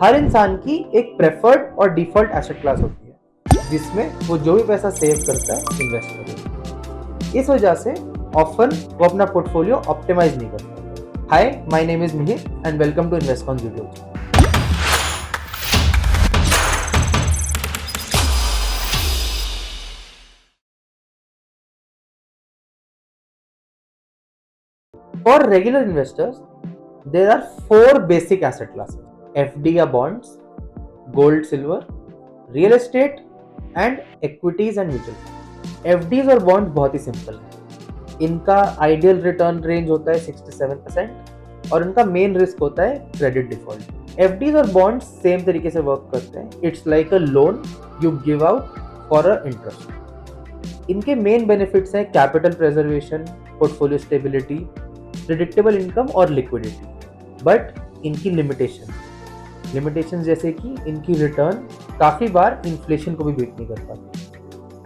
हर इंसान की एक प्रेफर्ड और डिफॉल्ट एसेट क्लास होती है जिसमें वो जो भी पैसा सेव करता है इन्वेस्ट करेगा। इस वजह से ऑफन वो अपना पोर्टफोलियो ऑप्टिमाइज नहीं करता। Hi, my name is Mihir and welcome to InvestCon YouTube. For regular investors, there are four basic asset classes: FD या bonds, gold, silver, real estate and equities and mutual funds। FDs और bonds बहुत ही simple है। इनका ideal return range होता है 6 से 7% और इनका मेन रिस्क होता है क्रेडिट डिफॉल्ट। FDs और bonds सेम तरीके से वर्क करते हैं। It's like a loan you give out for a interest. इनके मेन बेनिफिट्स हैं capital preservation, portfolio stability, predictable income और लिक्विडिटी। बट इनकी लिमिटेशन जैसे कि इनकी रिटर्न काफ़ी बार इन्फ्लेशन को भी बीट नहीं कर पाती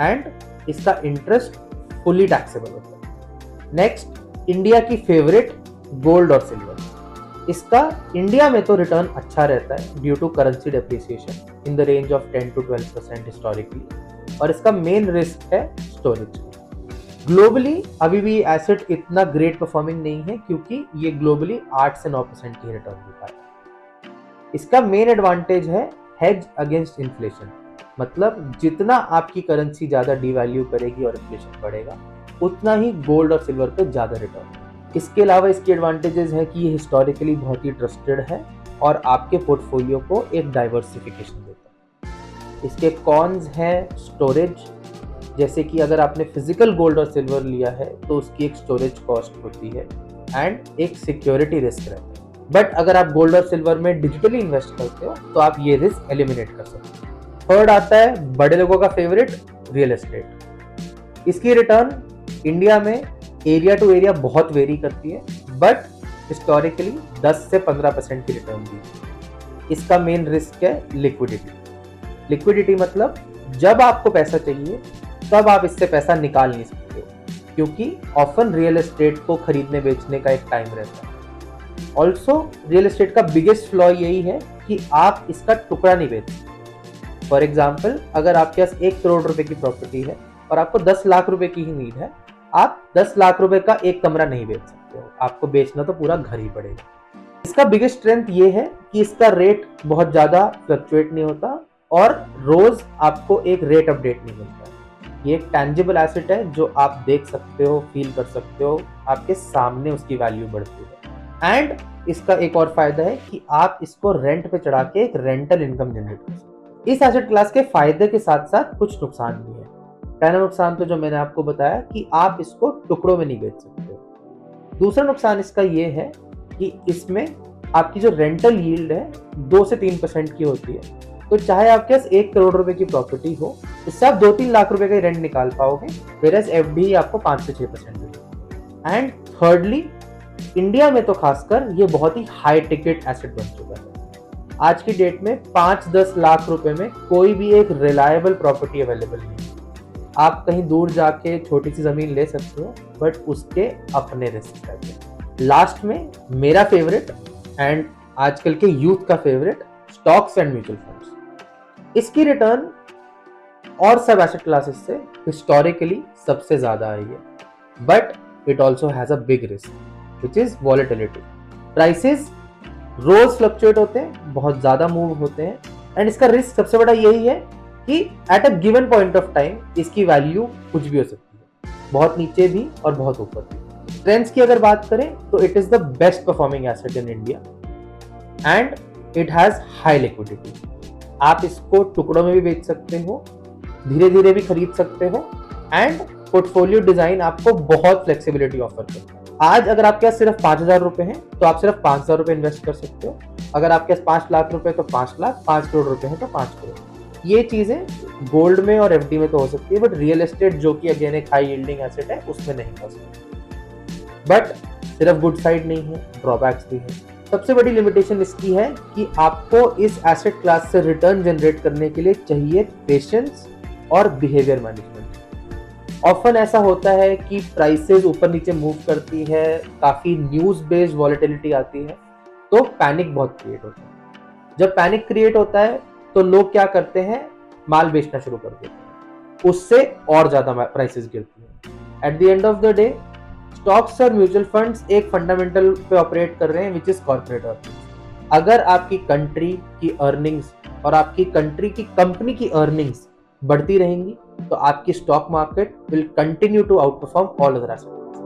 एंड इसका इंटरेस्ट फुली टैक्सेबल होता है। नेक्स्ट, इंडिया की फेवरेट गोल्ड और सिल्वर। इसका इंडिया में तो रिटर्न अच्छा रहता है due to currency depreciation in the range of 10 to 12% historically, और इसका मेन रिस्क है स्टोरेज। ग्लोबली अभी भी एसेट इतना ग्रेट परफॉर्मिंग नहीं है क्योंकि ये ग्लोबली 8 से 9% की रिटर्न दिखा है। इसका मेन एडवांटेज है हेज अगेंस्ट इन्फ्लेशन, मतलब जितना आपकी करेंसी ज्यादा डिवैल्यू करेगी और इन्फ्लेशन बढ़ेगा उतना ही गोल्ड और सिल्वर पे ज्यादा रिटर्न। इसके अलावा इसकी एडवांटेजेस है कि ये हिस्टोरिकली बहुत ही ट्रस्टेड है और आपके पोर्टफोलियो को एक डाइवर्सिफिकेशन देता है। इसके कॉन्स हैं स्टोरेज, जैसे कि अगर आपने फिजिकल गोल्ड और सिल्वर लिया है तो उसकी एक स्टोरेज कॉस्ट होती है एंड एक सिक्योरिटी रिस्क रहता है। बट अगर आप गोल्ड और सिल्वर में डिजिटली इन्वेस्ट करते हो तो आप ये रिस्क एलिमिनेट कर सकते हो। थर्ड आता है बड़े लोगों का फेवरेट, रियल एस्टेट। इसकी रिटर्न इंडिया में एरिया टू एरिया बहुत वेरी करती है बट हिस्टोरिकली 10 से 15% की रिटर्न दी है। इसका मेन रिस्क है लिक्विडिटी मतलब जब आपको पैसा चाहिए तब आप इससे पैसा निकाल नहीं सकते हो क्योंकि ऑफन रियल एस्टेट को खरीदने बेचने का एक टाइम रहता है। ऑल्सो रियल एस्टेट का बिगेस्ट फ्लॉ यही है कि आप इसका टुकड़ा नहीं बेच सकते। फॉर एग्जाम्पल, अगर आपके पास 1 करोड़ रुपए की प्रॉपर्टी है और आपको 10 लाख रुपए की ही नीड है, आप 10 लाख रुपए का एक कमरा नहीं बेच सकते हो, आपको बेचना तो पूरा घर ही पड़ेगा। इसका बिगेस्ट स्ट्रेंथ ये है कि इसका रेट बहुत ज्यादा फ्लक्चुएट नहीं होता और रोज आपको एक रेट अपडेट नहीं मिलता। ये एक टैंजिबल एसेट है जो आप देख सकते हो, फील कर सकते हो, आपके सामने उसकी वैल्यू बढ़ती है। एंड इसका एक और फायदा है कि आप इसको रेंट पे चढ़ा के एक रेंटल इनकम जनरेट कर सकते हो। इस एसेट क्लास के फायदे के साथ साथ कुछ नुकसान भी है। पहला नुकसान तो जो मैंने आपको बताया कि आप इसको टुकड़ों में नहीं बेच सकते। दूसरा नुकसान इसका ये है कि इसमें आपकी जो रेंटल यील्ड है 2 से 3% की होती है। तो चाहे आपके पास 1 करोड़ रुपए की प्रॉपर्टी हो, इससे आप 2-3 लाख रुपए का रेंट निकाल पाओगे, वेयरएज एफडी आपको 5 से 6% देगा। एंड थर्डली, इंडिया में तो खासकर ये बहुत ही हाई टिकट एसेट बन चुका है। आज की डेट में 5-10 लाख रुपए में कोई भी एक रिलायबल प्रॉपर्टी अवेलेबल नहीं है। आप कहीं दूर जाके छोटी सी जमीन ले सकते हो बट उसके अपने रिस्क रहते हैं। लास्ट में मेरा फेवरेट एंड आजकल के यूथ का favourite, stocks and mutual funds. इसकी रिटर्न और सब एसेट क्लासेस से हिस्टोरिकली सबसे ज्यादा आई है but it also has a big risk which is volatility. Prices रोज फ्लक्चुएट होते हैं, बहुत ज्यादा मूव होते हैं एंड इसका रिस्क सबसे बड़ा यही है कि at a given point of time इसकी वैल्यू कुछ भी हो सकती है, बहुत नीचे भी और बहुत ऊपर भी। ट्रेंड्स की अगर बात करें तो it is the best performing asset in India and it has high liquidity. आप इसको टुकड़ों में भी बेच सकते हो, धीरे धीरे भी खरीद सकते हो एंड पोर्टफोलियो डिजाइन आपको बहुत फ्लेक्सिबिलिटी ऑफर करता है। आज अगर आपके पास सिर्फ 5,000 रुपए हैं तो आप सिर्फ 5,000 रुपए इन्वेस्ट कर सकते हो। अगर आपके पास 5 लाख रुपए तो 5 लाख, 5 करोड़ रुपए हैं तो 5 करोड़। ये चीजें गोल्ड में और एफडी में तो हो सकती है बट रियल एस्टेट जो कि अगेन एक हाई यील्डिंग एसेट है उसमें नहीं हो सकती। बट सिर्फ गुड साइड नहीं है, ड्रॉबैक्स भी है। सबसे बड़ी लिमिटेशन इसकी है कि आपको इस एसेट क्लास से रिटर्न जनरेट करने के लिए चाहिए पेशेंस और बिहेवियर मैनेजमेंट। ऑफन ऐसा होता है कि प्राइसेस ऊपर नीचे मूव करती है, काफी न्यूज बेस्ड वॉलेटिलिटी आती है तो पैनिक बहुत क्रिएट होता है। जब पैनिक क्रिएट होता है तो लोग क्या करते हैं, माल बेचना शुरू कर देते हैं, उससे और ज्यादा प्राइसेस गिरती हैं। At the end of the day stocks और म्यूचुअल फंड्स एक फंडामेंटल पे ऑपरेट कर रहे हैं, विच इज कॉर्पोरेट अर्निंग्स। अगर आपकी कंट्री की अर्निंग्स और आपकी कंट्री की कंपनी की अर्निंग्स बढ़ती रहेंगी तो आपकी stock market will continue to outperform all other assets.